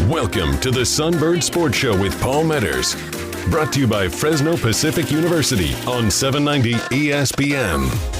Welcome to the Sunbirds Sports Show with Paul Meadors. Brought to you by Fresno Pacific University on 790 ESPN.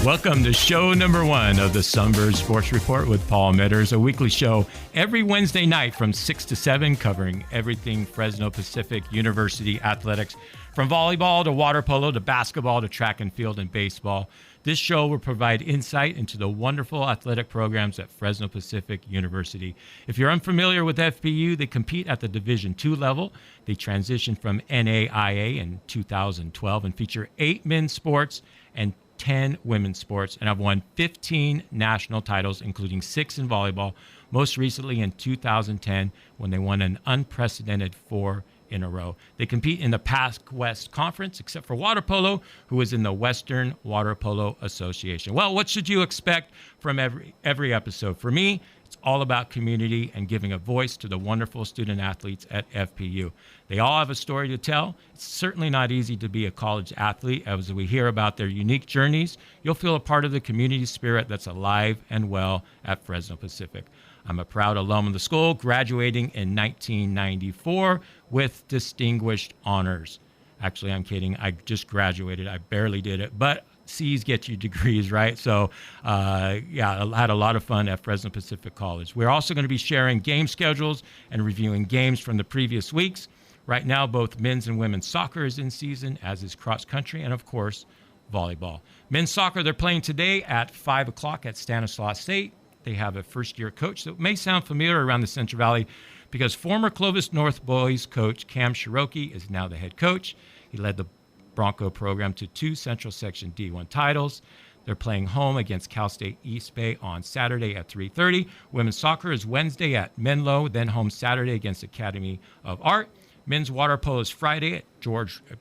Welcome to show number 1 of the Sunbirds Sports Report with Paul Meadors, a weekly show every Wednesday night from 6 to 7, covering everything Fresno Pacific University athletics, from volleyball to water polo to basketball to track and field and baseball. This show will provide insight into the wonderful athletic programs at Fresno Pacific University. If you're unfamiliar with FPU, they compete at the Division II level. They transitioned from NAIA in 2012 and feature 8 men's sports and 10 women's sports, and have won 15 national titles, including 6 in volleyball, most recently in 2010 when they won an unprecedented 4 in a row. They compete in the Pac West Conference, except for water polo, who is in the Western Water Polo Association. Well, what should you expect from every episode? For me, it's all about community and giving a voice to the wonderful student athletes at FPU. They all have a story to tell. It's certainly not easy to be a college athlete. As we hear about their unique journeys, you'll feel a part of the community spirit that's alive and well at Fresno Pacific. I'm a proud alum of the school, graduating in 1994 with distinguished honors. Actually, I'm kidding. I just graduated. I barely did it, but C's get you degrees, right? So, I had a lot of fun at Fresno Pacific College. We're also going to be sharing game schedules and reviewing games from the previous weeks. Right now, both men's and women's soccer is in season, as is cross country, and of course, volleyball. Men's soccer, they're playing today at 5 o'clock at Stanislaus State. They have a first-year coach that may sound familiar around the Central Valley because former Clovis North boys coach Cam Cherokee is now the head coach. He led the Bronco program to 2 Central Section D1 titles. They're playing home against Cal State East Bay on Saturday at 3:30. Women's soccer is Wednesday at Menlo, then home Saturday against Academy of Art. Men's water polo is Friday at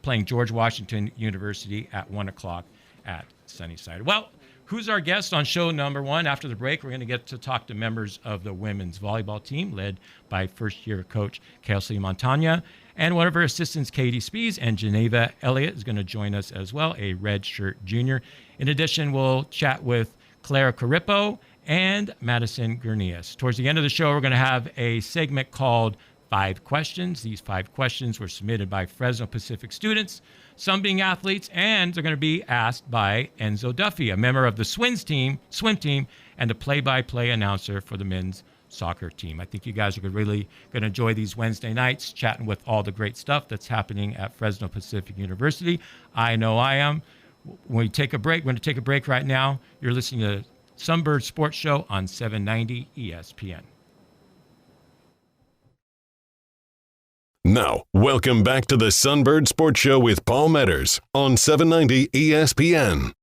playing George Washington University at 1 o'clock at Sunnyside. Well, who's our guest on show number 1? After the break, we're going to get to talk to members of the women's volleyball team led by first-year coach Kelsee Montagna. And one of her assistants, Catie Speas, and Geneva Elliott is going to join us as well, a redshirt junior. In addition, we'll chat with Claire Corippo and Madison Girnius. Towards the end of the show, we're going to have a segment called 5 Questions. These 5 questions were submitted by Fresno Pacific students, some being athletes, and they're going to be asked by Enzo Duffy, a member of the swim team, and the play-by-play announcer for the men's soccer team. I think you guys are really going to enjoy these Wednesday nights chatting with all the great stuff that's happening at Fresno Pacific University. I know I am. When we take a break, we're going to take a break right now. You're listening to Sunbirds Sports Show on 790 ESPN. Now, welcome back to the Sunbird Sports Show with Paul Meadors on 790 ESPN.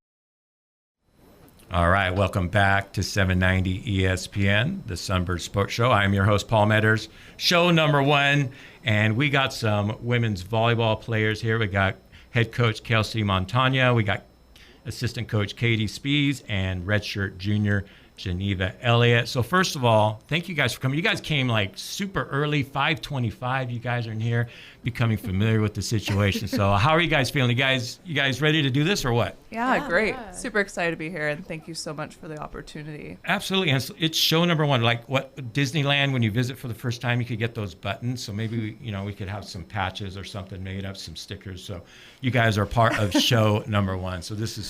All right, welcome back to 790 ESPN, the Sunbird Sports Show. I'm your host, Paul Meadors. Show number 1, and we got some women's volleyball players here. We got head coach Kelsee Montagna. We got assistant coach Catie Speas and redshirt junior Geneva Elliott. So first of all, thank you guys for coming. You guys came like super early, 5:25. You guys are in here becoming familiar with the situation. So how are you guys feeling? You guys ready to do this or what? Yeah, great. Yeah. Super excited to be here, and thank you so much for the opportunity. Absolutely. And it's show number 1. Like what Disneyland, when you visit for the first time, you could get those buttons. So maybe we could have some patches or something made up, some stickers. So you guys are part of show number 1. So this is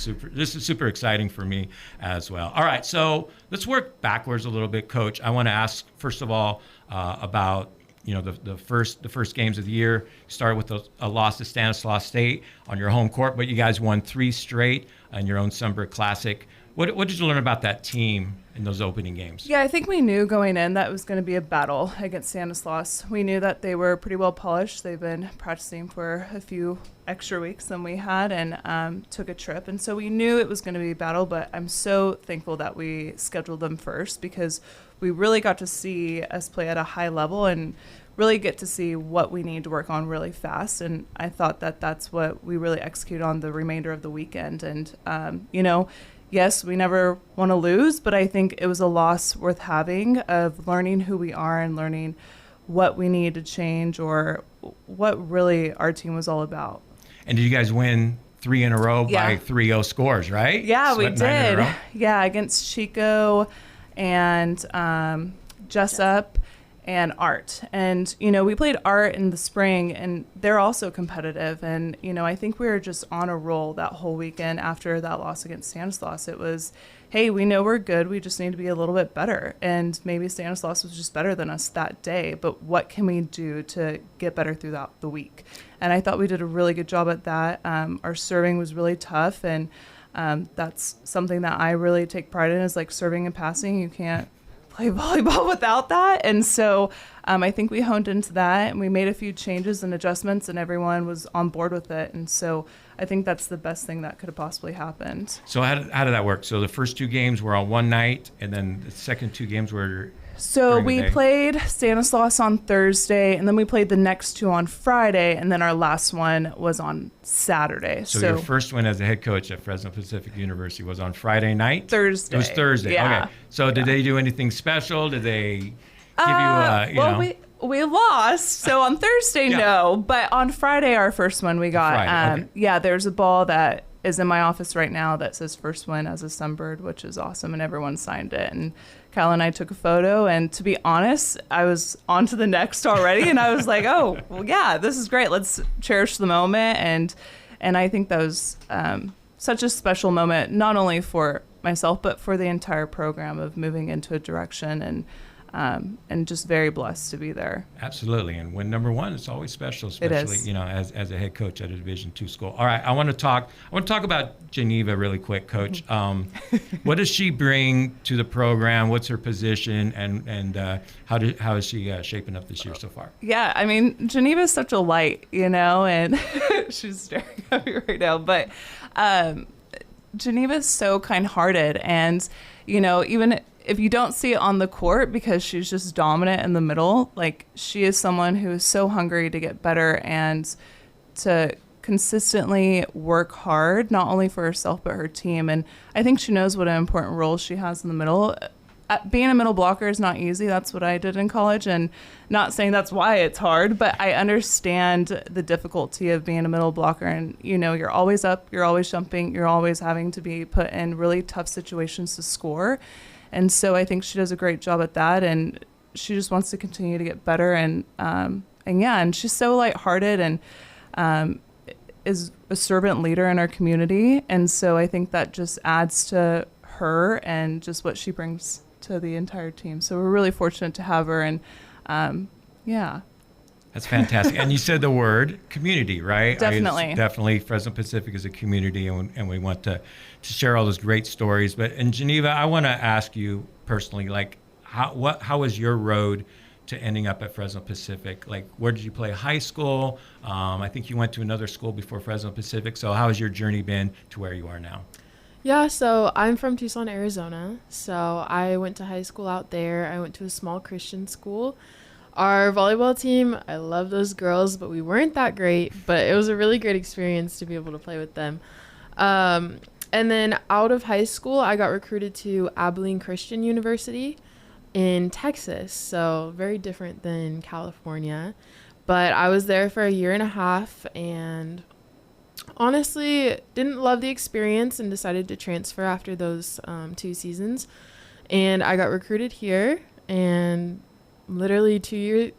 super exciting for me as well. All right, so let's work backwards a little bit, Coach. I want to ask first of all about the first games of the year. You started with a loss to Stanislaus State on your home court, but you guys won 3 straight in your own Sunbird Classic. What did you learn about that team in those opening games? Yeah, I think we knew going in that it was going to be a battle against Stanislaus. We knew that they were pretty well polished. They've been practicing for a few extra weeks than we had and took a trip. And so we knew it was going to be a battle, but I'm so thankful that we scheduled them first because we really got to see us play at a high level and really get to see what we need to work on really fast. And I thought that that's what we really executed on the remainder of the weekend. And, yes, we never want to lose, but I think it was a loss worth having of learning who we are and learning what we need to change or what really our team was all about. And did you guys win 3 in a row by 3-0 scores, right? Yeah, we did. Yeah, against Chico and Jessup and Art. And, we played Art in the spring, and they're also competitive. And, I think we were just on a roll that whole weekend after that loss against Stanislaus. It was, hey, we know we're good. We just need to be a little bit better. And maybe Stanislaus was just better than us that day. But what can we do to get better throughout the week? And I thought we did a really good job at that. Our serving was really tough. And that's something that I really take pride in is like serving and passing. You can't play volleyball without that. And so I think we honed into that and we made a few changes and adjustments and everyone was on board with it. And so I think that's the best thing that could have possibly happened. So how did that work? So the first 2 games were on one night and then the second 2 games were So we played Stanislaus on Thursday and then we played the next 2 on Friday and then our last one was on Saturday. So your first one as a head coach at Fresno Pacific University was on Friday night? Thursday. It was Thursday. Yeah. Okay. So did they do anything special? Did they give you know? We lost. So on Thursday, no. But on Friday, our first one, we got, there's a ball that is in my office right now that says first win as a Sunbird, which is awesome. And everyone signed it. And Kyle and I took a photo. And to be honest, I was on to the next already. And I was like, oh, well, yeah, this is great. Let's cherish the moment. And I think that was such a special moment, not only for myself, but for the entire program of moving into a direction and just very blessed to be there. Absolutely. And win number 1, it's always special, especially, as a head coach at a Division II school. All right. I want to talk about Geneva really quick, Coach. What does she bring to the program? What's her position? And how is she shaping up this year so far? Yeah. I mean, Geneva's such a light, and she's staring at me right now, but, Geneva's so kind-hearted and, even if you don't see it on the court because she's just dominant in the middle, like she is someone who is so hungry to get better and to consistently work hard, not only for herself, but her team. And I think she knows what an important role she has in the middle. Being a middle blocker is not easy. That's what I did in college, and not saying that's why it's hard, but I understand the difficulty of being a middle blocker. And, you're always up, you're always jumping, you're always having to be put in really tough situations to score. And so I think she does a great job at that, and she just wants to continue to get better. And she's so lighthearted and is a servant leader in our community. And so I think that just adds to her and just what she brings to the entire team. So we're really fortunate to have her. And That's fantastic. And you said the word community, right? Definitely. Definitely. Fresno Pacific is a community, and we want to share all those great stories. But in Geneva, I want to ask you personally, like, how was your road to ending up at Fresno Pacific? Like, where did you play high school? I think you went to another school before Fresno Pacific. So how has your journey been to where you are now? Yeah, so I'm from Tucson, Arizona. So I went to high school out there. I went to a small Christian school. Our volleyball team, I love those girls, but we weren't that great. But it was a really great experience to be able to play with them. And then out of high school, I got recruited to Abilene Christian University in Texas. So very different than California. But I was there for a year and a half and honestly didn't love the experience and decided to transfer after those 2 seasons. And I got recruited here, and literally 2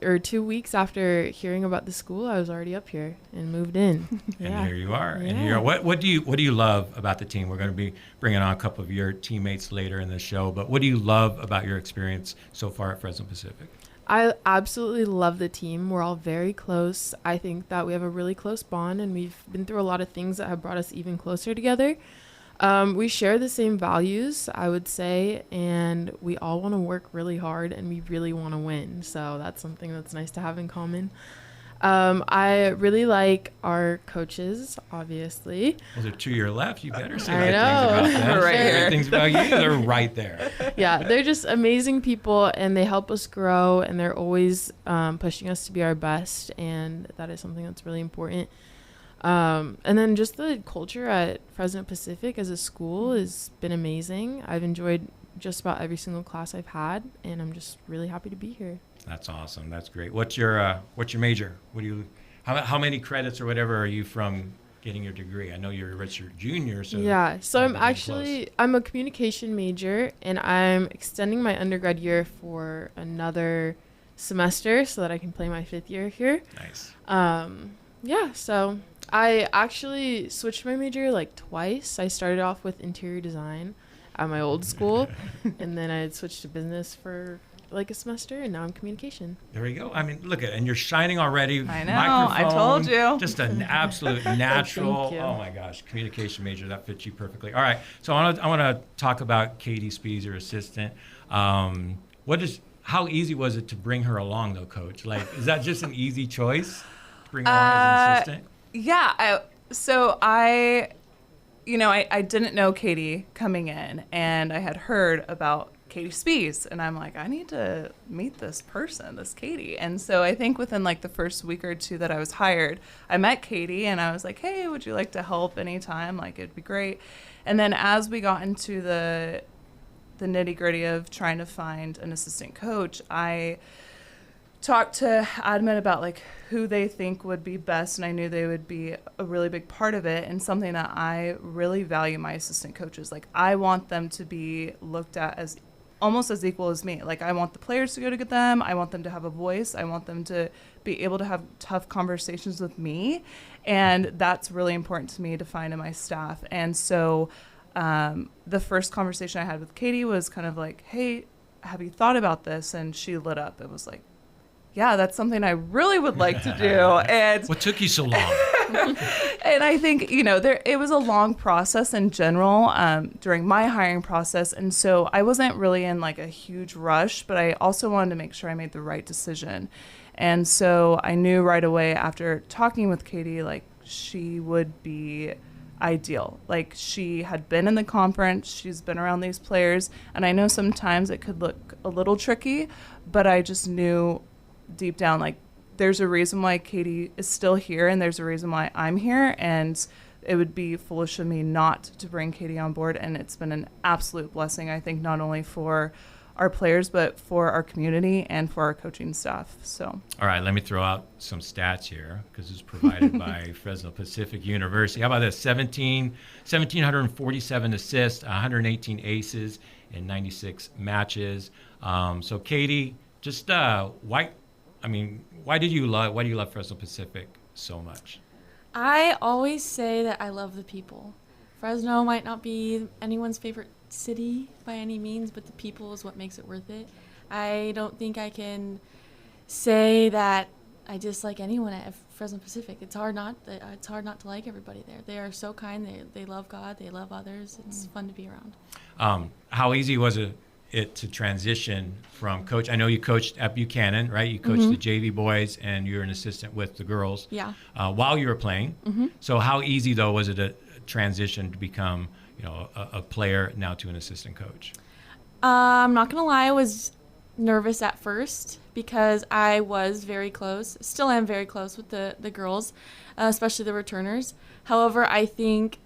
weeks after hearing about the school, I was already up here and moved in. And here you are. Yeah. And here, what do you love about the team? We're going to be bringing on a couple of your teammates later in the show, but what do you love about your experience so far at Fresno Pacific? I absolutely love the team. We're all very close. I think that we have a really close bond, and we've been through a lot of things that have brought us even closer together. We share the same values, I would say, and we all want to work really hard, and we really want to win. So that's something that's nice to have in common. I really like our coaches, obviously. Well, they're to your left. You better say I good know. things about them. Right Say here. good things about you. They're right there. Yeah, they're just amazing people, and they help us grow, and they're always pushing us to be our best, and that is something that's really important. And then just the culture at Fresno Pacific as a school has been amazing. I've enjoyed just about every single class I've had, and I'm just really happy to be here. That's awesome. That's great. What's your major? How many credits or whatever are you from getting your degree? I know you're a registered junior, so yeah. So I'm close. I'm a communication major, and I'm extending my undergrad year for another semester so that I can play my 5th year here. Nice. Yeah. So I actually switched my major like twice. I started off with interior design at my old school, and then I had switched to business for like a semester, and now I'm communication. There you go. I mean, look at, and you're shining already. I know. I told you. Just an absolute natural. Thank you. Oh my gosh, communication major, that fits you perfectly. All right, so I want to talk about Catie Speas, your assistant. How easy was it to bring her along, though, Coach? Like, is that just an easy choice to bring her along as an assistant? Yeah. I didn't know Catie coming in, and I had heard about Catie Speas, and I'm like, I need to meet this person, this Catie. And so I think within like the first week or two that I was hired, I met Catie, and I was like, hey, would you like to help anytime? Like, it'd be great. And then as we got into the nitty-gritty of trying to find an assistant coach, I talked to admin about like who they think would be best, and I knew they would be a really big part of it, and something that I really value my assistant coaches. Like, I want them to be looked at as almost as equal as me. Like, I want the players to go to them. I want them to have a voice. I want them to be able to have tough conversations with me, and that's really important to me to find in my staff. And so the first conversation I had with Catie was kind of like, hey, have you thought about this? And she lit up. It was like, yeah, that's something I really would like to do. And what took you so long? And I think, it was a long process in general during my hiring process. And so I wasn't really in like a huge rush, but I also wanted to make sure I made the right decision. And so I knew right away after talking with Catie, like, she would be ideal. Like, she had been in the conference, she's been around these players, and I know sometimes it could look a little tricky, but I just knew deep down, like, there's a reason why Catie is still here, and there's a reason why I'm here, and it would be foolish of me not to bring Catie on board. And it's been an absolute blessing, I think, not only for our players, but for our community and for our coaching staff. So, all right, let me throw out some stats here, because it's provided by Fresno Pacific University. How about this? 1,747 assists, 118 aces in 96 matches. So Catie, just why do you love Fresno Pacific so much? I always say that I love the people. Fresno might not be anyone's favorite city by any means, but the people is what makes it worth it. I don't think I can say that I dislike anyone at Fresno Pacific. It's hard not to like everybody there. They are so kind. They love God. They love others. It's fun to be around. How easy was it to transition from coach? I know you coached at Buchanan, right? You coached the JV boys, and you're an assistant with the girls. Yeah. While you were playing. So how easy though was it to transition to become, a player now to an assistant coach? I'm not gonna lie, I was nervous at first because I was very close, still am very close with the girls, especially the returners. However, I think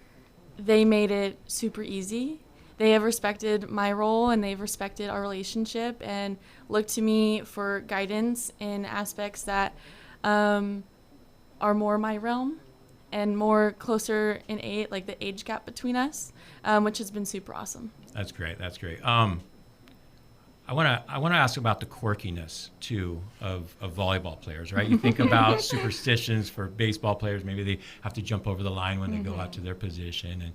they made it super easy. They have respected my role, and they've respected our relationship and looked to me for guidance in aspects that are more my realm and more closer in age, like the age gap between us, which has been super awesome. That's great. That's great. I want to ask about the quirkiness too of volleyball players, right? You think about superstitions for baseball players. Maybe they have to jump over the line when they go out to their position, and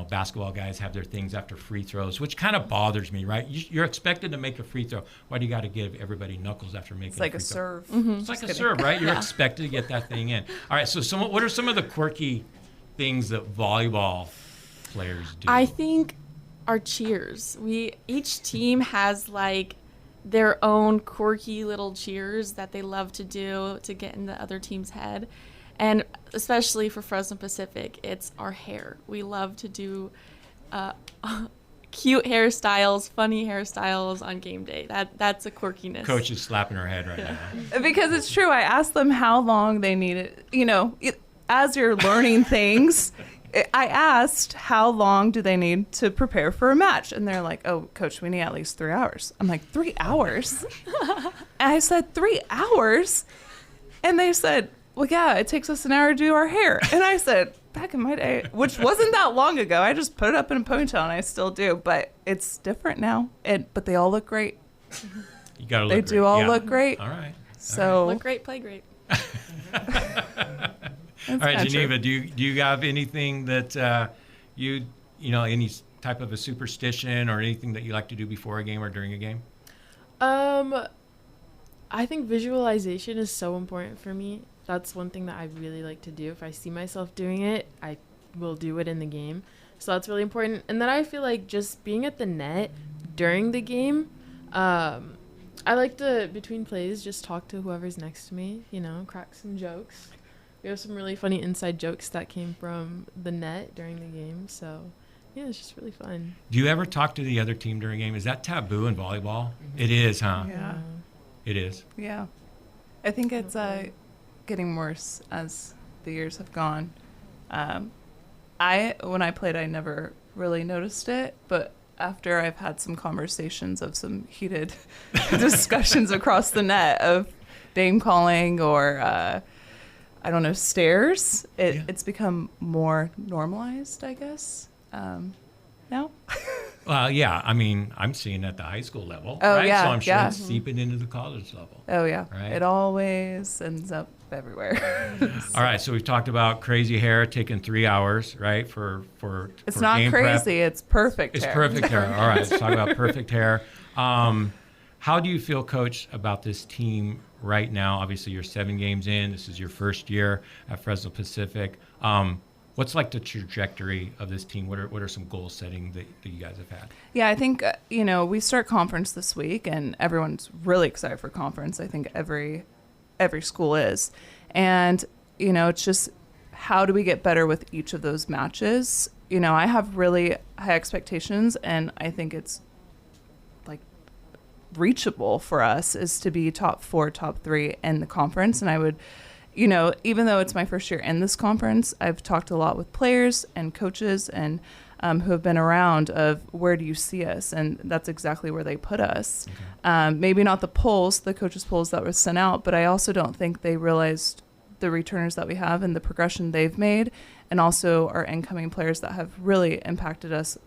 basketball guys have their things after free throws, which kind of bothers me, right? You're expected to make a free throw. Why do you got to give everybody knuckles after making? It's like a free serve. Throw? It's like a serve, right? You're expected to get that thing in. All right. So what are some of the quirky things that volleyball players do? I think our cheers. Each team has like their own quirky little cheers that they love to do to get in the other team's head. And especially for Fresno Pacific, it's our hair. We love to do cute hairstyles, funny hairstyles on game day. That's a quirkiness. Coach is slapping her head right now. Because it's true. I asked them how long they needed. as you're learning things, I asked how long do they need to prepare for a match, and they're like, "Oh, coach, we need at least 3 hours." I'm like, 3 hours? And I said, 3 hours? And they said, "Well, yeah, it takes us an hour to do our hair." And I said, back in my day, which wasn't that long ago, I just put it up in a ponytail, and I still do, but it's different now. But they all look great. You gotta look They great. do all Yeah. look great. All right. So Look great, play great. All right, Geneva, do you have anything that you know, any type of a superstition or anything that you like to do before a game or during a game? I think visualization is so important for me. That's one thing that I really like to do. If I see myself doing it, I will do it in the game. So that's really important. And then I feel like just being at the net during the game, I like to, between plays, just talk to whoever's next to me, you know, crack some jokes. We have some really funny inside jokes that came from the net during the game. So, yeah, it's just really fun. Do you ever talk to the other team during a game? Is that taboo in volleyball? It is, huh? Yeah. It is. Yeah. I think it's getting worse as the years have gone. When I played, I never really noticed it, but after I've had some conversations of some heated discussions across the net of name calling or, I don't know, stares, it's become more normalized, I guess, now. Well, yeah. I mean, I'm seeing at the high school level, Oh, right? yeah, So I'm sure yeah. it's seeping into the college level. Oh, yeah. Right. It always ends up everywhere. All right, so we've talked about crazy hair taking 3 hours, right? It's for not game prep. crazy. It's perfect It's hair. perfect hair. All right, let's talk about perfect hair. How do you feel, Coach, about this team right now? Obviously, you're 7 games in. This is your first year at Fresno Pacific. What's like the trajectory of this team? What are some goal setting that you guys have had? Yeah, I think, we start conference this week, and everyone's really excited for conference. I think every school is. And, it's just how do we get better with each of those matches? I have really high expectations, and I think it's like reachable for us is to be top 4, top 3 in the conference. And I would, even though it's my first year in this conference, I've talked a lot with players and coaches and who have been around of where do you see us? And that's exactly where they put us. Okay. Maybe not the coaches' polls that were sent out, but I also don't think they realized the returners that we have and the progression they've made, and also our incoming players that have really impacted us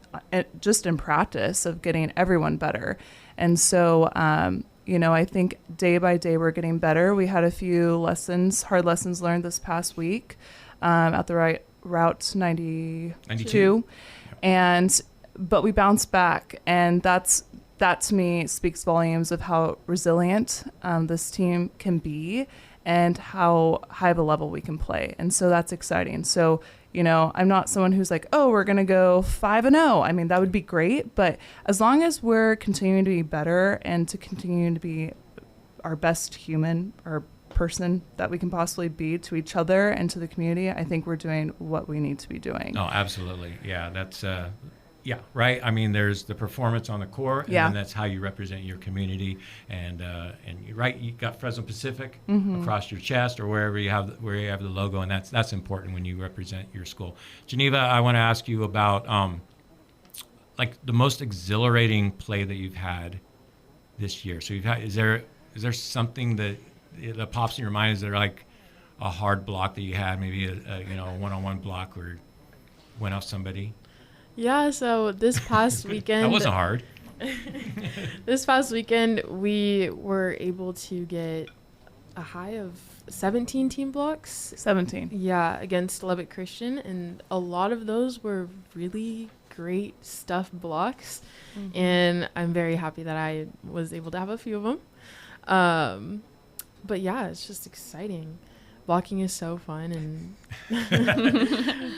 just in practice of getting everyone better. And so, I think day by day we're getting better. We had a few hard lessons learned this past week at the Route 92. But we bounced back, and that to me speaks volumes of how resilient this team can be and how high of a level we can play. And so that's exciting. So, I'm not someone who's like, oh, we're going to go 5-0. I mean, that would be great. But as long as we're continuing to be better and to continue to be our best human or person that we can possibly be to each other and to the community, I think we're doing what we need to be doing. Oh, absolutely. Yeah, that's right. I mean, there's the performance on the court, and then that's how you represent your community. And you're right, you got Fresno Pacific across your chest or wherever you have the logo, and that's important when you represent your school. Geneva, I want to ask you about like the most exhilarating play that you've had this year. So is there something that pops in your mind? Is there like a hard block that you had, maybe a one-on-one block where went off somebody? Yeah, so this past weekend... That wasn't hard. This past weekend, we were able to get a high of 17 team blocks. 17. Yeah, against Lubbock Christian, and a lot of those were really great stuffed blocks, and I'm very happy that I was able to have a few of them. But yeah, it's just exciting. Blocking is so fun, and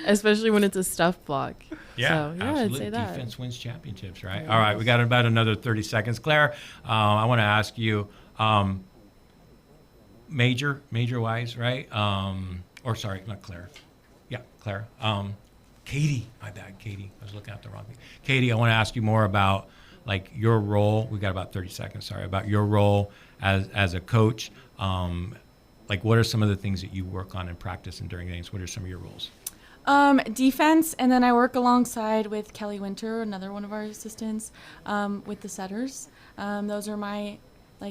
especially when it's a stuffed block. Yeah, so, yeah, absolutely. I'd say that. Defense wins championships, right? Yes. All right, we got about another 30 seconds. Claire, I want to ask you, major-wise, right? Or sorry, not Claire. Yeah, Claire. Catie, my bad, Catie. I was looking at the wrong thing. Catie, I want to ask you more about like your role. We got about 30 seconds. Sorry, about your role as a coach. like what are some of the things that you work on in practice and during games? What are some of your roles? Defense, and then I work alongside with Kelly Winter, another one of our assistants, with the setters. Those are my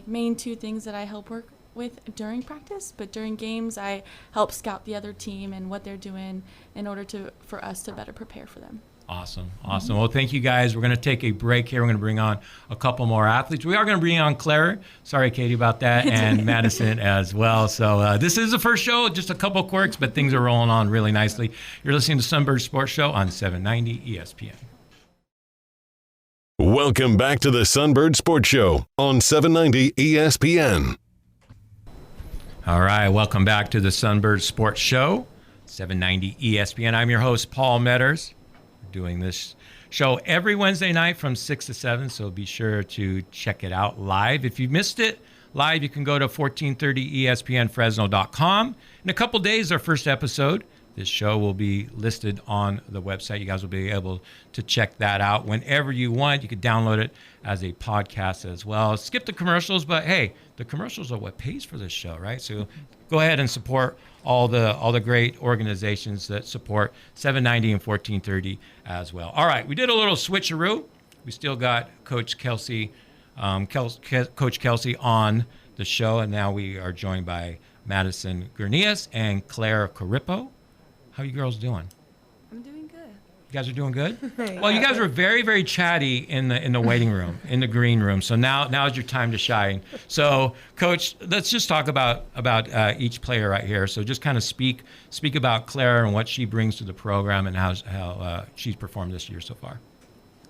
main two things that I help work with during practice, but during games I help scout the other team and what they're doing in order for us to better prepare for them. Awesome. Well, thank you guys. We're going to take a break here. We're going to bring on a couple more athletes. We are going to bring on Claire. Sorry, Catie, about that, and Madison as well. So this is the first show, just a couple quirks, but things are rolling on really nicely. You're listening to Sunbirds Sports Show on 790 ESPN. Welcome back to the Sunbirds Sports Show on 790 ESPN. All right, welcome back to the Sunbirds Sports Show, 790 ESPN. I'm your host, Paul Meadors. Doing this show every Wednesday night from 6 to 7, so be sure to check it out live. If you missed it live, you can go to 1430ESPNFresno.com. In a couple days, our first episode. This show will be listed on the website. You guys will be able to check that out whenever you want. You can download it as a podcast as well. Skip the commercials, but hey, the commercials are what pays for this show, right? So go ahead and support all the great organizations that support 790 and 1430 as well. All right, we did a little switcheroo. We still got Coach Kelsee on the show, and now we are joined by Madison Girnius and Claire Corippo. How you girls doing? I'm doing good. You guys are doing good? Well, you guys were very, very chatty in the waiting room, in the green room. So now is your time to shine. So, Coach, let's just talk about each player right here. So just kind of speak about Claire and what she brings to the program and how she's performed this year so far.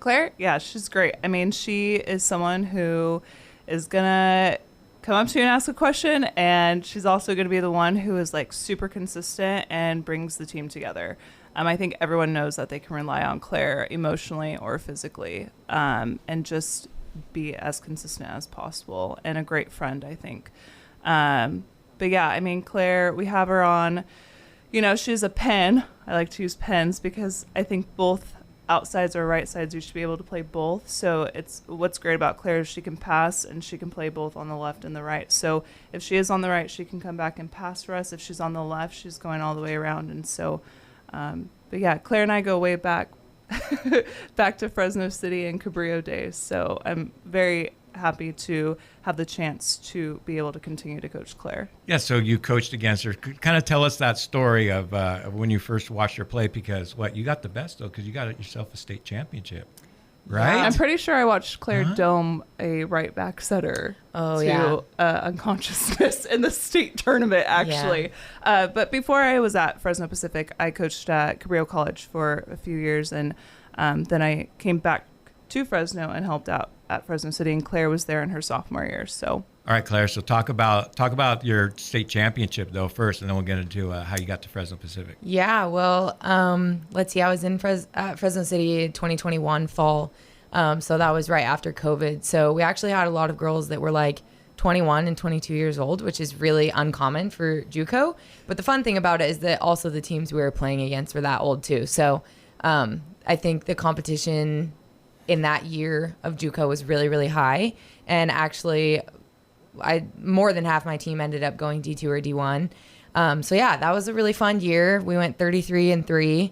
Claire, yeah, she's great. I mean, she is someone who is going to come up to you and ask a question, and she's also going to be the one who is super consistent and brings the team together. I think everyone knows that they can rely on Claire emotionally or physically, and just be as consistent as possible, and a great friend, I think. But yeah, I mean, Claire, we have her on, she's a pen. I like to use pens because I think both outsides or right sides, you should be able to play both. So what's great about Claire is she can pass and she can play both on the left and the right. So if she is on the right, she can come back and pass for us. If she's on the left, she's going all the way around. And so, but yeah, Claire and I go way back, back to Fresno City and Cabrillo days. So I'm very happy to have the chance to be able to continue to coach Claire. Yeah, so you coached against her. Kind of tell us that story of when you first watched her play, because you got the best though, because you got yourself a state championship, right? I'm pretty sure I watched Claire dome a right back setter to unconsciousness in the state tournament, actually. Yeah. But before I was at Fresno Pacific, I coached at Cabrillo College for a few years, and then I came back to Fresno and helped out at Fresno City, and Claire was there in her sophomore year. So, all right, Claire. So talk about your state championship though first, and then we'll get into how you got to Fresno Pacific. Yeah, well, let's see. I was in Fresno City 2021 fall, so that was right after COVID. So we actually had a lot of girls that were 21 and 22 years old, which is really uncommon for JUCO. But the fun thing about it is that also the teams we were playing against were that old too. So I think the competition in that year of JUCO was really, really high. And actually, more than half my team ended up going D2 or D1. So yeah, that was a really fun year. We went 33-3.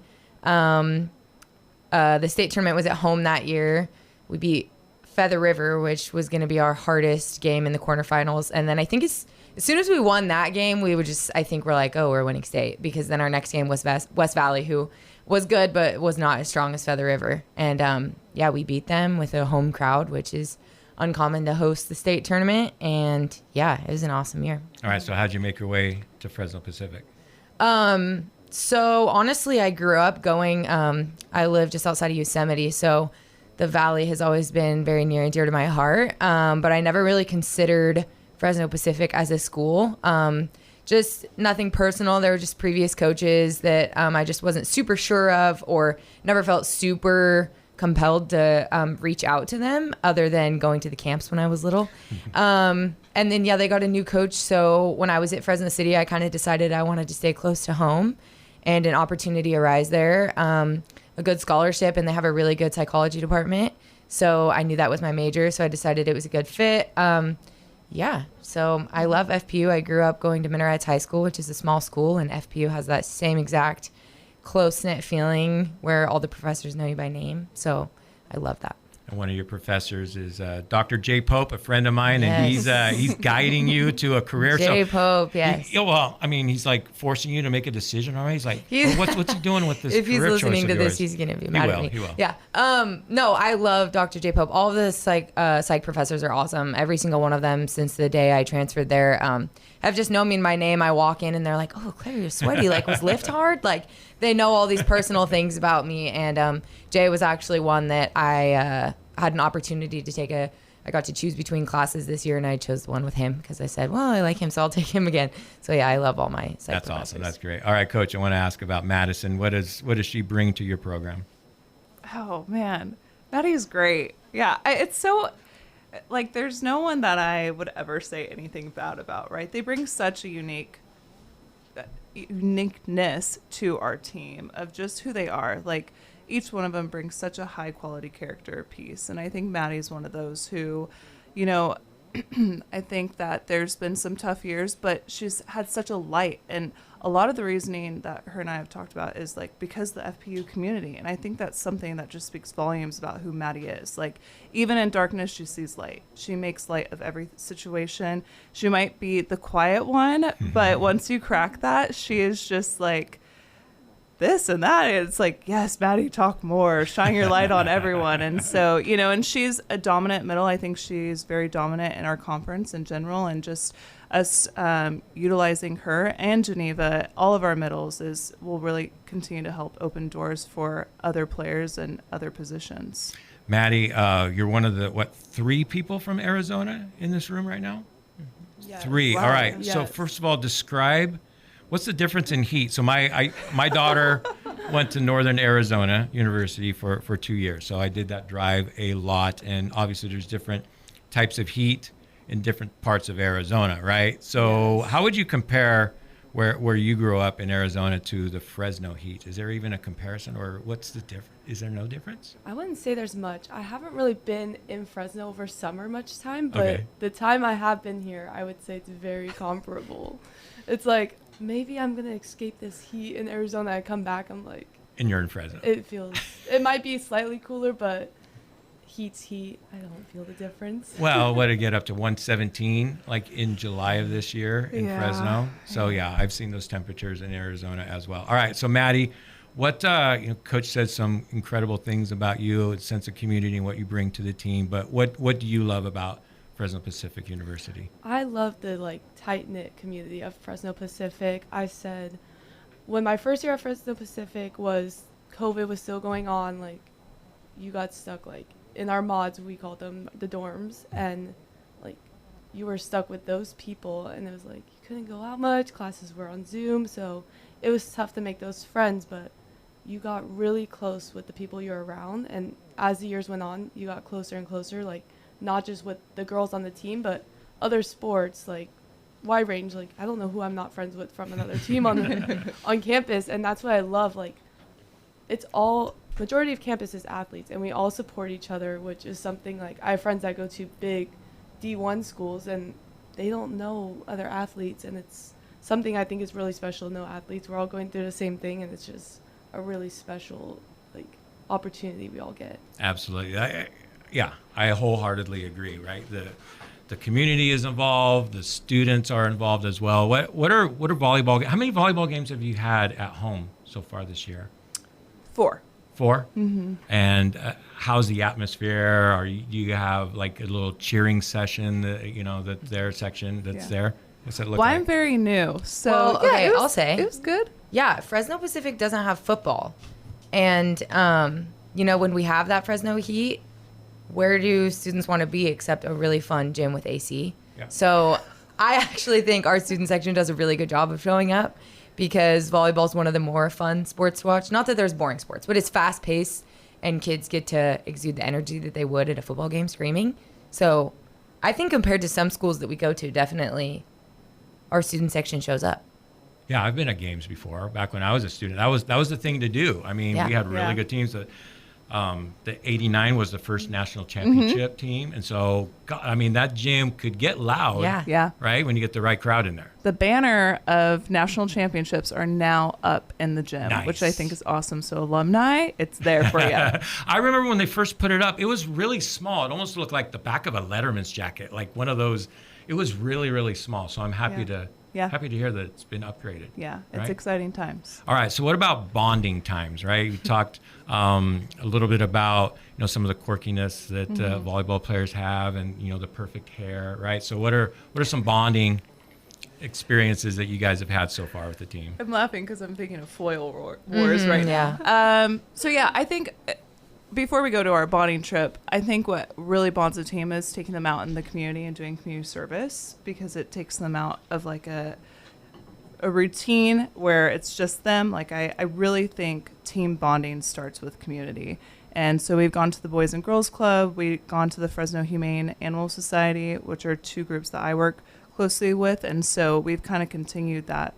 The state tournament was at home that year. We beat Feather River, which was going to be our hardest game in the quarterfinals. And then I think as soon as we won that game, we would we're winning state, because then our next game was West Valley, who was good, but was not as strong as Feather River. And we beat them with a home crowd, which is uncommon to host the state tournament. And yeah, it was an awesome year. All right, so how'd you make your way to Fresno Pacific? So honestly, I grew up going, I live just outside of Yosemite, so the Valley has always been very near and dear to my heart. But I never really considered Fresno Pacific as a school. Just nothing personal. There were just previous coaches that I just wasn't super sure of, or never felt super compelled to reach out to them, other than going to the camps when I was little. And then, they got a new coach. So when I was at Fresno City, I kind of decided I wanted to stay close to home, and an opportunity arose there, a good scholarship, and they have a really good psychology department. So I knew that was my major. So I decided it was a good fit. Yeah. So I love FPU. I grew up going to Minarets High School, which is a small school, and FPU has that same exact close-knit feeling where all the professors know you by name. So I love that. And one of your professors is Dr. Jay Pope, a friend of mine, and he's guiding you to a career. Jay Pope, yes. He's like forcing you to make a decision already. He's like, what's he doing with this? If he's career listening choice to of this, yours? he's gonna be mad at me. He will. Yeah. No, I love Dr. Jay Pope. All of the psych professors are awesome. Every single one of them since the day I transferred there have just known me and my name. I walk in and they're like, "Oh, Claire, you're sweaty. Like, was lift hard?" Like, they know all these personal things about me. And Jay was actually one that I had an opportunity to take I got to choose between classes this year, and I chose the one with him because I said, well, I like him, so I'll take him again. So yeah, I love all my psych That's professors. awesome. That's great. All right, Coach, I want to ask about Madison. What does she bring to your program? Oh man, Maddie's great. Yeah, it's so like there's no one that I would ever say anything bad about. Right? They bring such a uniqueness to our team of just who they are. Like each one of them brings such a high quality character piece, and I think Maddie's one of those who, you know, I think that there's been some tough years, but she's had such a light, and a lot of the reasoning that her and I have talked about is like because the FPU community, and I think that's something that just speaks volumes about who Maddie is. Like even in darkness, she sees light. She makes light of every situation. She might be the quiet one, but once you crack that, she is just like this and that. It's like, yes, Maddie, talk more, shine your light on everyone. And so, you know, and she's a dominant middle. I think she's very dominant in our conference in general, and just us utilizing her and Geneva, all of our middles will really continue to help open doors for other players and other positions. Madi, you're one of the, 3 people from Arizona in this room right now? Yes. 3. Wow. All right. Yes. So first of all, describe what's the difference in heat. So my daughter went to Northern Arizona University for 2 years. So I did that drive a lot. And obviously there's different types of heat in different parts of Arizona, right? So yes. How would you compare where you grew up in Arizona to the Fresno heat? Is there even a comparison, or what's the difference? Is there no difference? I wouldn't say there's much. I haven't really been in Fresno over summer much time, but Okay. the time I have been here, I would say it's very comparable. It's like, maybe I'm going to escape this heat in Arizona. I come back, I'm like... And you're in Fresno. It might be slightly cooler, but heat's heat. I don't feel the difference. Well, what, to get up to 117 like in July of this year in Yeah. Fresno. So yeah, I've seen those temperatures in Arizona as well. All right, so Madi, what Coach said some incredible things about you, a sense of community and what you bring to the team. But what do you love about Fresno Pacific University? I love the tight-knit community of Fresno Pacific. I said when my first year at Fresno Pacific COVID was still going on, you got stuck in our mods, we called them the dorms, and you were stuck with those people, and it was you couldn't go out much, classes were on Zoom, so it was tough to make those friends, but you got really close with the people you're around, and as the years went on, you got closer and closer, not just with the girls on the team, but other sports, wide range. I don't know who I'm not friends with from another team on campus, and that's what I love. It's all, majority of campus is athletes, and we all support each other, which is something I have friends that go to big D1 schools, and they don't know other athletes, and it's something I think is really special to know athletes. We're all going through the same thing, and it's just a really special opportunity we all get. Absolutely. I wholeheartedly agree, right? The community is involved, the students are involved as well. What are volleyball, how many volleyball games have you had at home so far this year? 4. 4? Mm-hmm. And how's the atmosphere? Do you have a little cheering session, their section that's there? What's it look like? I'm very new, so Well, okay, I'll say. it was good. Yeah, Fresno Pacific doesn't have football. And, when we have that Fresno heat, where do students want to be except a really fun gym with AC? Yeah. So I actually think our student section does a really good job of showing up, because volleyball is one of the more fun sports to watch. Not that there's boring sports, but it's fast-paced, and kids get to exude the energy that they would at a football game screaming. So I think compared to some schools that we go to, definitely our student section shows up. Yeah, I've been at games before. Back when I was a student, that was the thing to do. I mean, Yeah. we had really Yeah. good teams. the 89 was the first national championship team. And so, God, I mean, that gym could get loud, Yeah. right, when you get the right crowd in there. The banner of national championships are now up in the gym, Nice. which I think is awesome. So alumni, it's there for you. I remember when they first put it up, it was really small. It almost looked like the back of a Letterman's jacket, like one of those. It was really, really small. So I'm happy to hear that it's been upgraded. Yeah, it's right? exciting times. All right. So what about bonding times, right? We talked a little bit about, some of the quirkiness that volleyball players have and, the perfect hair, right? So what are some bonding experiences that you guys have had so far with the team? I'm laughing because I'm thinking of foil wars right now. I think before we go to our bonding trip, I think what really bonds a team is taking them out in the community and doing community service, because it takes them out of like a routine where it's just them. Like I really think team bonding starts with community. And so we've gone to the Boys and Girls Club. We've gone to the Fresno Humane Animal Society, which are two groups that I work closely with. And so we've kind of continued that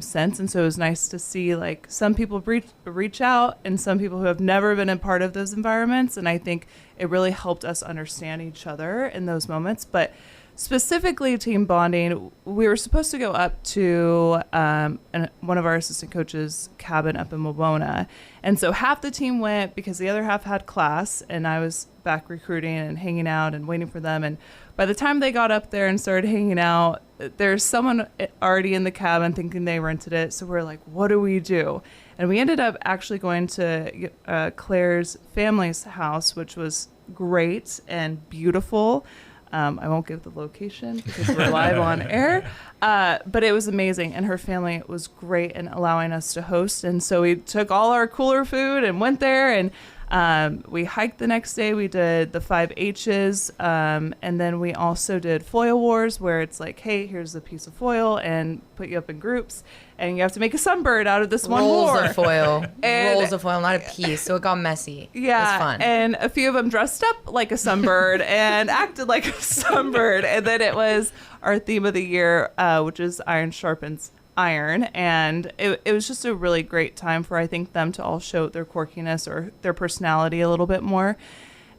sense. And so it was nice to see like some people reach out and some people who have never been a part of those environments. And I think it really helped us understand each other in those moments. But specifically team bonding, we were supposed to go up to one of our assistant coaches' cabin up in Wawona. And so half the team went because the other half had class, and I was back recruiting and hanging out and waiting for them. And by the time they got up there and started hanging out, there's someone already in the cabin thinking they rented it. So we're like, what do we do? And we ended up actually going to Claire's family's house, which was great and beautiful. I won't give the location because we're live on air, but it was amazing. And her family was great in allowing us to host. And so we took all our cooler food and went there, and we hiked the next day. We did the 5 H's. And then we also did foil wars, where it's like, hey, here's a piece of foil, and put you up in groups. And you have to make a sunbird out of this one war. Rolls of foil, not a piece. So it got messy. Yeah. It was fun. And a few of them dressed up like a sunbird and acted like a sunbird. And then it was our theme of the year, which is Iron Sharpens Iron. And it was just a really great time for, I think, them to all show their quirkiness or their personality a little bit more.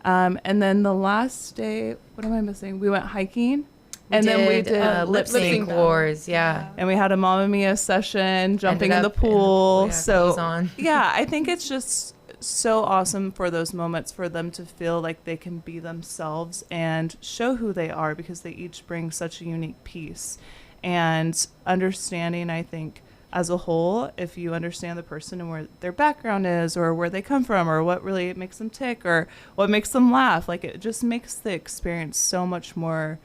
And then the last day, what am I missing? We went hiking. Then we did lip sync wars, and we had a Mamma Mia session, jumping in the pool. I think it's just so awesome for those moments for them to feel like they can be themselves and show who they are, because they each bring such a unique piece. And understanding, I think, as a whole, if you understand the person and where their background is, or where they come from, or what really makes them tick, or what makes them laugh, like it just makes the experience so much more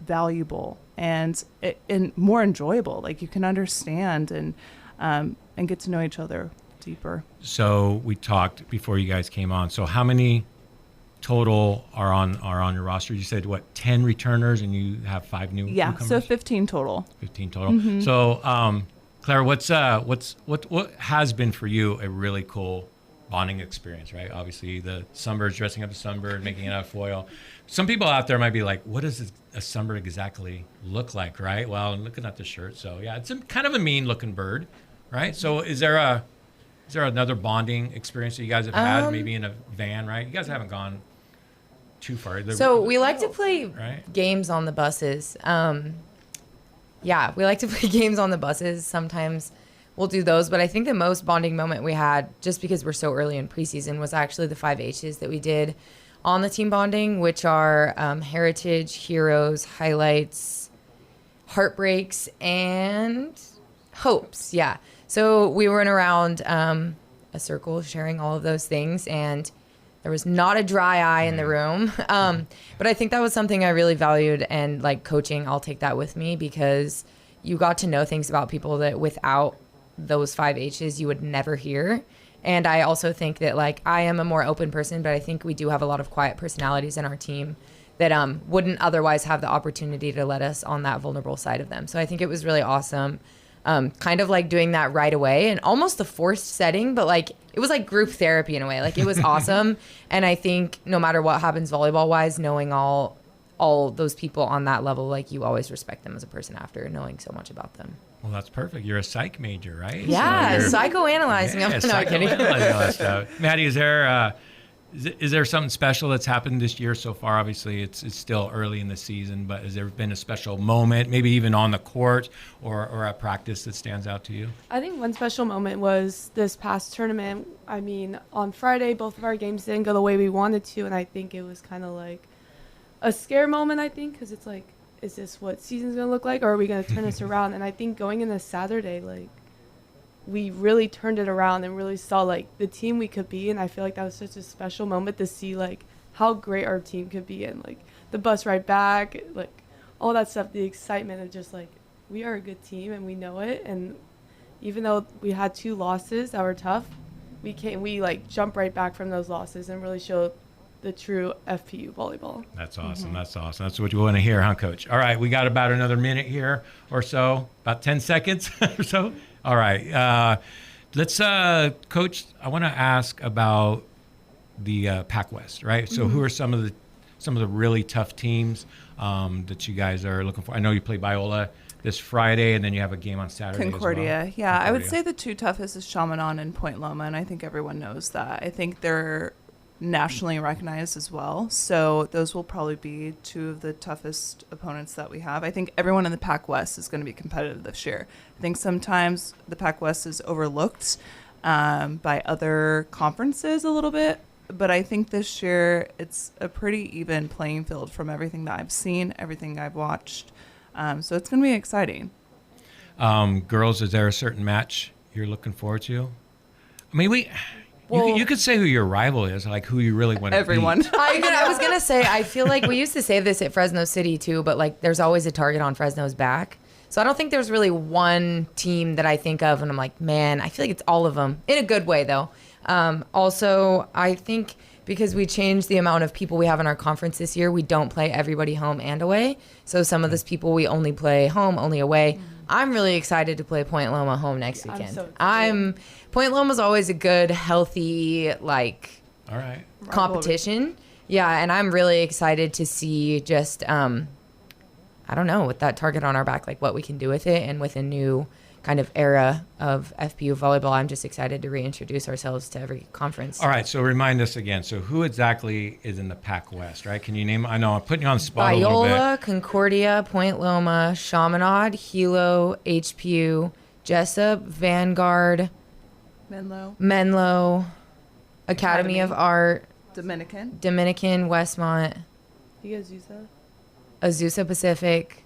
valuable and more enjoyable. Like you can understand and get to know each other deeper. So we talked before you guys came on. So how many total are on your roster? You said 10 returners, and you have 5 newcomers? So 15 total. 15 total. Mm-hmm. So Claire, what has been for you a really cool bonding experience, right? Obviously the sunbirds, dressing up a sunbird, making it out of foil. Some people out there might be like, what does a sunbird exactly look like, right? Well, I'm looking at the shirt. So yeah, it's kind of a mean looking bird, right? So is there another bonding experience that you guys have had, maybe in a van, right? You guys haven't gone too far. So we like to play games on the buses. We like to play games on the buses. Sometimes we'll do those, but I think the most bonding moment we had, just because we're so early in preseason, was actually the 5 H's that we did on the team bonding, which are heritage, heroes, highlights, heartbreaks, and hopes. Yeah. So we went around a circle sharing all of those things, and there was not a dry eye in the room. But I think that was something I really valued, and like coaching, I'll take that with me, because you got to know things about people that without those 5 H's you would never hear. And I also think that like I am a more open person, but I think we do have a lot of quiet personalities in our team that wouldn't otherwise have the opportunity to let us on that vulnerable side of them. So I think it was really awesome. Kind of like doing that right away, and almost a forced setting, but like it was like group therapy in a way. Like it was awesome. And I think no matter what happens volleyball wise, knowing all those people on that level, like you always respect them as a person after knowing so much about them. Well, that's perfect. You're a psych major, right? Yeah, So psychoanalyzing. yeah, I'm not kidding. psychoanalyzing all that stuff. Maddie, is there something special that's happened this year so far? Obviously, it's still early in the season, but has there been a special moment, maybe even on the court or at practice, that stands out to you? I think one special moment was this past tournament. I mean, on Friday, both of our games didn't go the way we wanted to, and I think it was kind of like a scare moment, I think, because it's like, is this what season's going to look like, or are we going to turn this around? And I think going into Saturday, like, we really turned it around and really saw, like, the team we could be, and I feel like that was such a special moment to see, like, how great our team could be, and, like, the bus ride back, like, all that stuff, the excitement of just, like, we are a good team, and we know it, and even though we had 2 losses that were tough, we jumped right back from those losses and really showed the true FPU volleyball. That's awesome. That's awesome. That's what you want to hear, huh, Coach? All right, we got about another minute here or so, about 10 seconds or so. All right, let's, Coach, I want to ask about the Pac West, right? So who are some of the really tough teams that you guys are looking for? I know you play Biola this Friday, and then you have a game on Saturday Concordia. as well. Yeah, Concordia. I would say the 2 toughest is Chaminade and Point Loma, and I think everyone knows that. I think they're nationally recognized as well, so those will probably be 2 of the toughest opponents that we have. I think everyone in the Pac West is going to be competitive this year. I think sometimes the Pac West is overlooked by other conferences a little bit, but I think this year it's a pretty even playing field from everything that I've seen, everything I've watched. So it's going to be exciting. Girls, is there a certain match you're looking forward to? I mean, you could say who your rival is, like who you really want to everyone. beat. I was going to say, I feel like we used to say this at Fresno City too, but like there's always a target on Fresno's back. So I don't think there's really one team that I think of and I'm like, man, I feel like it's all of them in a good way though. Also, I think because we changed the amount of people we have in our conference this year, we don't play everybody home and away. So some of those people we only play home, only away. I'm really excited to play Point Loma home next weekend. Point Loma's always a good, healthy, like, all right, competition. Yeah, and I'm really excited to see just, I don't know, with that target on our back, like what we can do with it, and with a new kind of era of FPU volleyball. I'm just excited to reintroduce ourselves to every conference. All right, so remind us again. So who exactly is in the Pac West, right? Can you name? I know I'm putting you on the spot a little bit. Biola, Concordia, Point Loma, Chaminade, Hilo, HPU, Jessup, Vanguard, Menlo, Academy of Art, Dominican, Westmont, Azusa Pacific,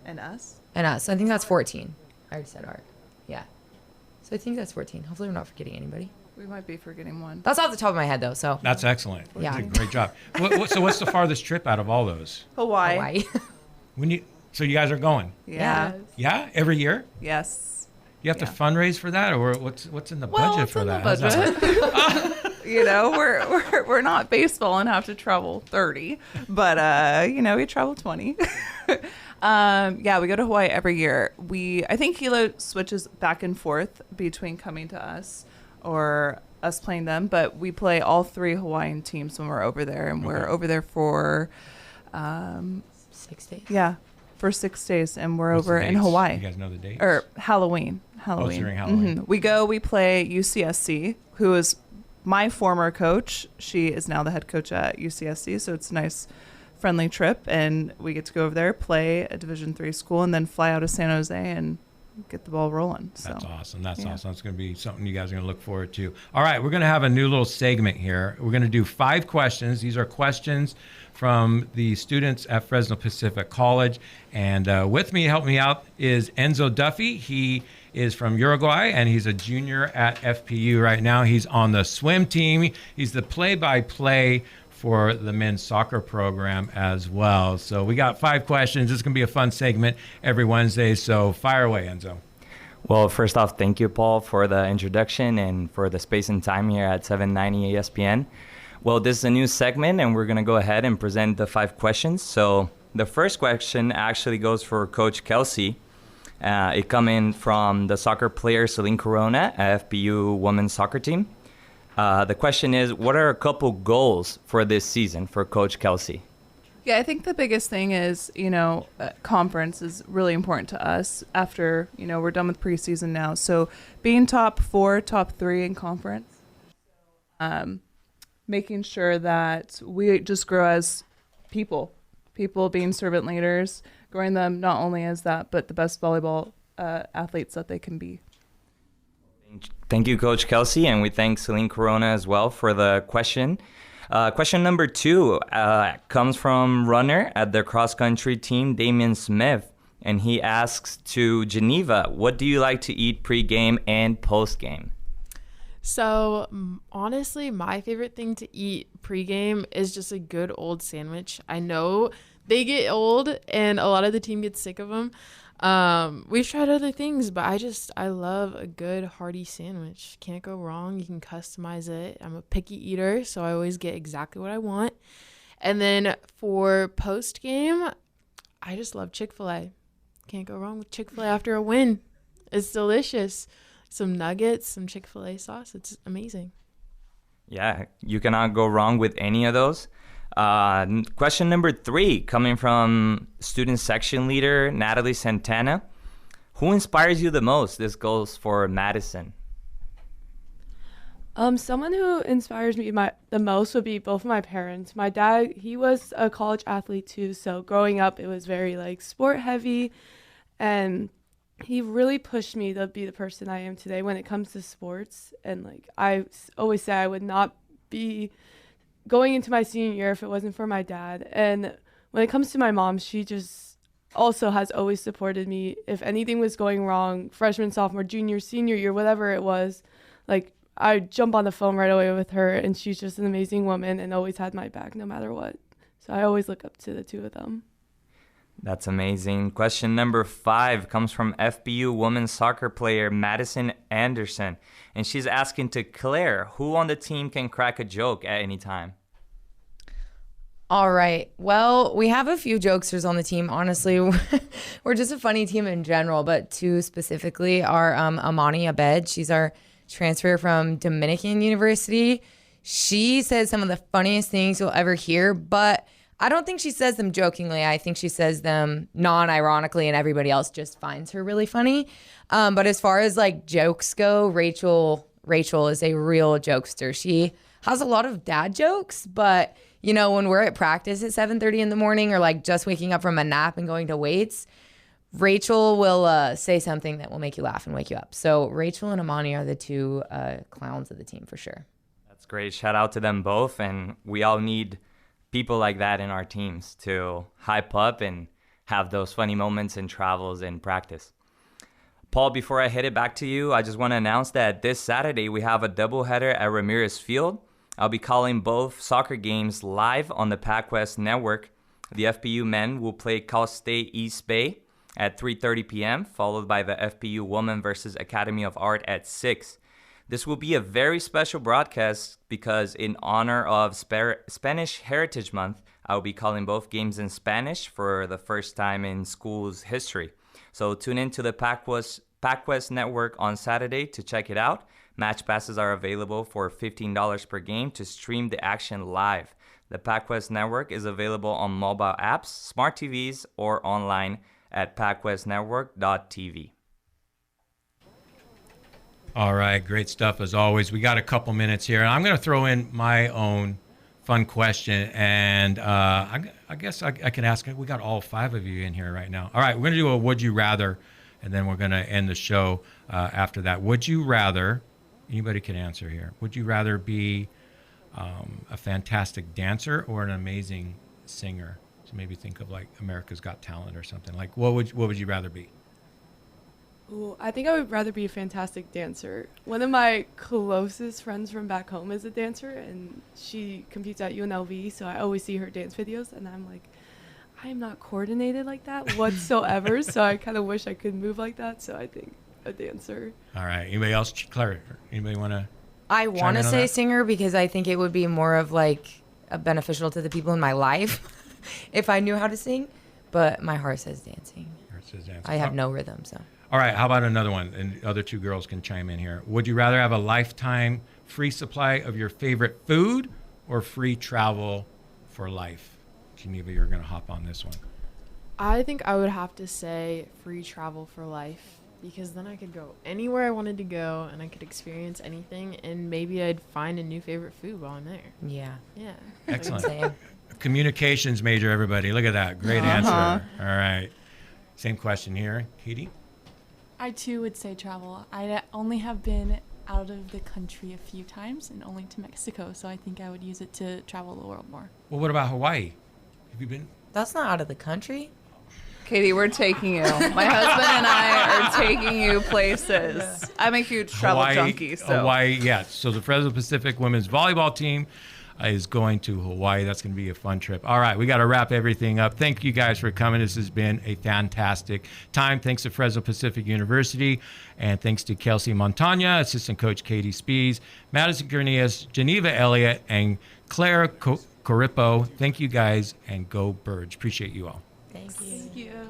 and us. I think that's 14. I already said Art. Yeah. So I think that's 14. Hopefully we're not forgetting anybody. We might be forgetting one. That's off the top of my head, though. So that's excellent. Yeah. Great job. So what's the farthest trip out of all those? Hawaii. So you guys are going? Yeah. Yeah? Every year? Yes. You have to fundraise for that, or what's in the Well, budget it's for in that? the budget. You know, we're not baseball and have to travel 30, but we travel 20. Yeah, we go to Hawaii every year. I think Hilo switches back and forth between coming to us or us playing them, but we play all 3 Hawaiian teams when we're over there, and we're over there for 6 days. Yeah, for 6 days, and we're What's over the in dates? Hawaii. You guys know the dates? Or Halloween. Oh, it's during Halloween. We play UCSC, who is my former coach. She is now the head coach at UCSC, so it's a nice, friendly trip, and we get to go over there, play a Division III school, and then fly out of San Jose and get the ball rolling. So that's awesome. That's awesome. It's going to be something you guys are going to look forward to. All right, we're going to have a new little segment here. We're going to do 5 questions. These are questions from the students at Fresno Pacific College. And with me, help me out, is Enzo Duffy. He is from Uruguay, and he's a junior at FPU right now. He's on the swim team. He's the play-by-play for the men's soccer program as well. So we got 5 questions. This is going to be a fun segment every Wednesday. So fire away, Enzo. Well, first off, thank you, Paul, for the introduction and for the space and time here at 790 ESPN. Well, this is a new segment, and we're going to go ahead and present the 5 questions. So the first question actually goes for Coach Kelsee. It coming from the soccer player Celine Corona at FPU women's soccer team. The question is, what are a couple goals for this season for Coach Kelsee? Yeah, I think the biggest thing is, conference is really important to us after, we're done with preseason now. So being top 4, top 3 in conference, making sure that we just grow as people being servant leaders, growing them not only as that, but the best volleyball athletes that they can be. Thank you, Coach Kelsee, and we thank Celine Corona as well for the question. Question number 2 comes from runner at the cross-country team, Damian Smith, and he asks to Geneva, what do you like to eat pre-game and post-game? So honestly, my favorite thing to eat pregame is just a good old sandwich. I know they get old and a lot of the team gets sick of them. We've tried other things, but I love a good hearty sandwich. Can't go wrong. You can customize it. I'm a picky eater, so I always get exactly what I want. And then for post game, I just love Chick-fil-A. Can't go wrong with Chick-fil-A after a win. It's delicious. Some nuggets, some Chick-fil-A sauce. It's amazing. Yeah, you cannot go wrong with any of those. Question number 3, coming from student section leader Natalie Santana. Who inspires you the most? This goes for Madison. Someone who inspires me the most would be both of my parents. My dad, he was a college athlete too, so growing up it was very sport heavy, and he really pushed me to be the person I am today when it comes to sports. And I always say I would not be going into my senior year if it wasn't for my dad. And when it comes to my mom, she just also has always supported me. If anything was going wrong, freshman, sophomore, junior, senior year, whatever it was, I jump on the phone right away with her, and she's just an amazing woman and always had my back no matter what. So I always look up to the two of them. That's amazing. Question number 5 comes from FPU women's soccer player Madison Anderson, and she's asking to Claire, who on the team can crack a joke at any time? All right. Well, we have a few jokesters on the team. Honestly, we're just a funny team in general, but 2 specifically are Amani Abed. She's our transfer from Dominican University. She says some of the funniest things you'll ever hear, but I don't think she says them jokingly. I think she says them non-ironically, and everybody else just finds her really funny. But as far as jokes go, Rachel is a real jokester. She has a lot of dad jokes, but when we're at practice at 7:30 in the morning or just waking up from a nap and going to weights, Rachel will say something that will make you laugh and wake you up. So Rachel and Amani are the 2 clowns of the team for sure. That's great. Shout out to them both, and we all need people like that in our teams to hype up and have those funny moments in travels and practice. Paul, before I hit it back to you, I just want to announce that this Saturday we have a doubleheader at Ramirez Field. I'll be calling both soccer games live on the PacWest Network. The FPU men will play Cal State East Bay at 3:30 p.m., followed by the FPU Women versus Academy of Art at 6. This will be a very special broadcast because in honor of Spanish Heritage Month, I will be calling both games in Spanish for the first time in school's history. So tune in to the PacWest Network on Saturday to check it out. Match passes are available for $15 per game to stream the action live. The PacWest Network is available on mobile apps, smart TVs, or online at pacwestnetwork.tv. All right, great stuff as always. We got a couple minutes here, and I'm going to throw in my own fun question, and I guess I can ask. We got all 5 of you in here right now. All right, we're going to do a Would You Rather, and then we're going to end the show after that. Would you rather, anybody can answer here, would you rather be a fantastic dancer or an amazing singer? So maybe think of America's Got Talent or something. What would you rather be? Ooh, I think I would rather be a fantastic dancer. One of my closest friends from back home is a dancer, and she competes at UNLV, so I always see her dance videos, and I'm like, I am not coordinated like that whatsoever, so I kind of wish I could move like that, so I think a dancer. All right. Anybody else? Claire, anybody want to? I want to say singer because I think it would be more of a beneficial to the people in my life if I knew how to sing, but my heart says dancing. I have no rhythm, so. All right, how about another one? And the other 2 girls can chime in here. Would you rather have a lifetime free supply of your favorite food or free travel for life? Geneva, you're going to hop on this one. I think I would have to say free travel for life, because then I could go anywhere I wanted to go and I could experience anything, and maybe I'd find a new favorite food while I'm there. Yeah. Yeah. Excellent. Same. Communications major, everybody. Look at that. Great answer. All right. Same question here. Catie? I too would say travel. I only have been out of the country a few times and only to Mexico, so I think I would use it to travel the world more. Well, what about Hawaii? Have you been? That's not out of the country. Catie, we're taking you. My husband and I are taking you places. I'm a huge travel junkie. So. Hawaii, yeah. So the Fresno Pacific women's volleyball team is going to Hawaii. That's going to be a fun trip. All right, we got to wrap everything up. Thank you guys for coming. This has been a fantastic time. Thanks to Fresno Pacific University, and thanks to Kelsee Montagna, assistant coach Catie Speas, Madison Girnius, Geneva Elliott, and Claire Corippo. Thank you guys, and go Birds. Appreciate you all. Thank you. Thank you.